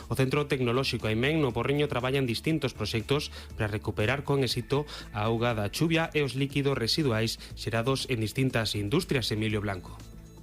O Centro Tecnolóxico AIMEN no Porriño traballa en distintos proxectos para recuperar con éxito a auga da chuvia e os líquidos residuais xerados en distintas industrias. Emilio Blanco.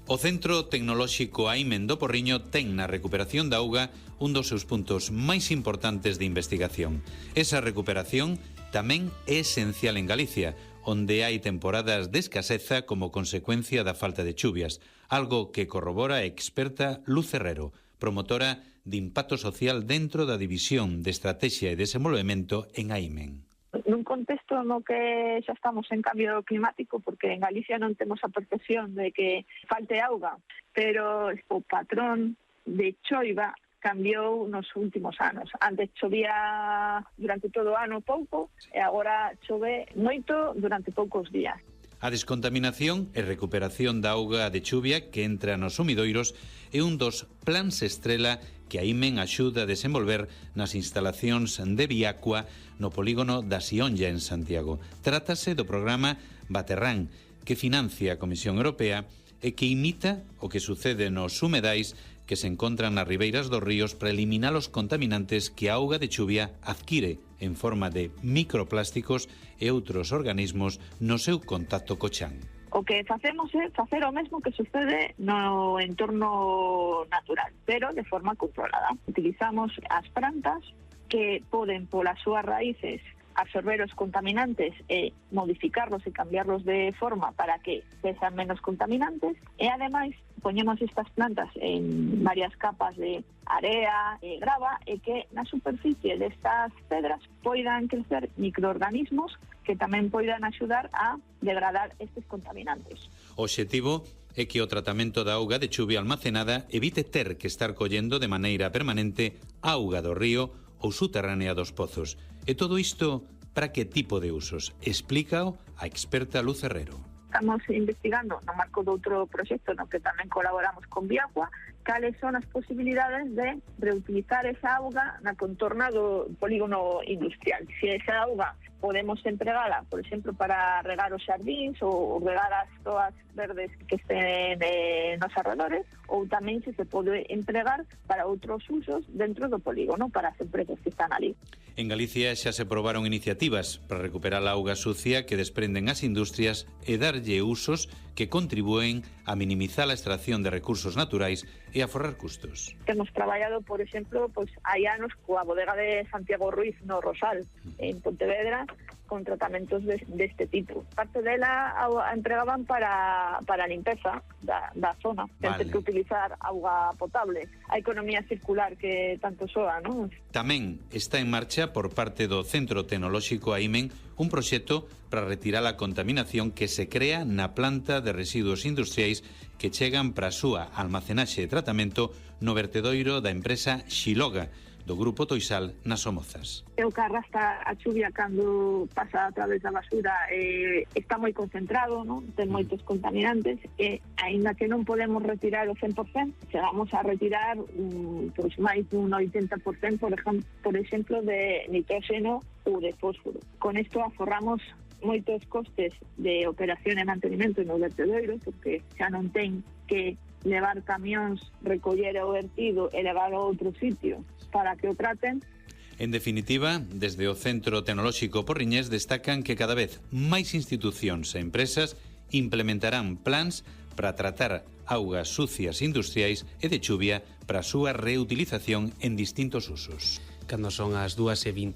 O Centro Tecnolóxico AIMEN do Porriño ten na recuperación da auga un dos seus puntos máis importantes de investigación. Esa recuperación tamén é esencial en Galicia, onde hai temporadas de escaseza como consecuencia da falta de chuvias, algo que corrobora a experta Luz Herrero, promotora de impacto social dentro da División de Estrategia e Desenvolvemento en AIMEN. Nun contexto no que xa estamos en cambio climático, porque en Galicia non temos a percepción de que falte auga, pero o patrón de choiva cambiou nos últimos anos. Antes chovía durante todo o ano pouco e agora chove moito durante poucos días. A descontaminación e recuperación da auga de chuvia que entra nos sumidoiros é un dos plans estrela que AIMEN axuda a desenvolver nas instalacións de Viacua no polígono da Sionlla en Santiago. Trátase do programa Baterrán, que financia a Comisión Europea e que imita o que sucede nos humedais que se encontran nas ribeiras dos ríos para eliminar os contaminantes que a auga de chuvia adquire en forma de microplásticos e outros organismos no seu contacto co chan. O que facemos é facer o mesmo que sucede no entorno natural, pero de forma controlada. Utilizamos as plantas que poden, polas súas raíces, absorber os contaminantes e modificarlos e cambiarlos de forma para que sexan menos contaminantes e, ademais, poñemos estas plantas en varias capas de area e grava e que na superficie destas pedras poidan crecer microorganismos que tamén poidan axudar a degradar estes contaminantes. O obxectivo é que o tratamento da auga de chuvia almacenada evite ter que estar collendo de maneira permanente auga do río ou subterránea dos pozos. E todo isto para que tipo de usos? Explícao a experta Luz Herrero. Estamos investigando no marco de outro proxecto no que tamén colaboramos con Viacua cales son as posibilidades de reutilizar esa auga na contorna do polígono industrial. Se esa auga podemos empregala, por exemplo, para regar os xardíns ou regar as toas verdes que estén nos arredores, ou tamén se pode empregar para outros usos dentro do polígono, para as empresas que están ali. En Galicia xa se aprobaron iniciativas para recuperar a auga sucia que desprenden as industrias e darlle usos que contribúen a minimizar a extracción de recursos naturais e a forrar custos. Hemos traballado, por exemplo, hai anos coa bodega de Santiago Ruiz no Rosal, en Pontevedra, con tratamentos deste tipo. Parte dela a empregaban para a limpeza da zona, sen ter que utilizar auga potable. A economía circular que tanto soa, non? Tamén está en marcha por parte do Centro Tecnolóxico AIMEN un proxecto para retirar a contaminación que se crea na planta de residuos industriais que chegan para a súa almacenaxe e tratamento no vertedoiro da empresa Xiloga, do Grupo Toisal nas Somozas. O que arrastra a chuvia cando pasa a través da basura está moi concentrado, non? Ten moitos contaminantes e, aínda que non podemos retirar o 100%, chegamos a retirar máis dun 80%, por exemplo, de nitróxeno ou de fósforo. Con isto aforramos moitos costes de operación e mantenimento no vertedoiro, porque xa non ten que levar camións, recoller o vertido e levar a outro sitio para que o traten. En definitiva, desde o Centro Tecnolóxico Porriñés destacan que cada vez máis institucións e empresas implementarán plans para tratar augas sucias industriais e de chuvia para a súa reutilización en distintos usos. Cando son as 2:20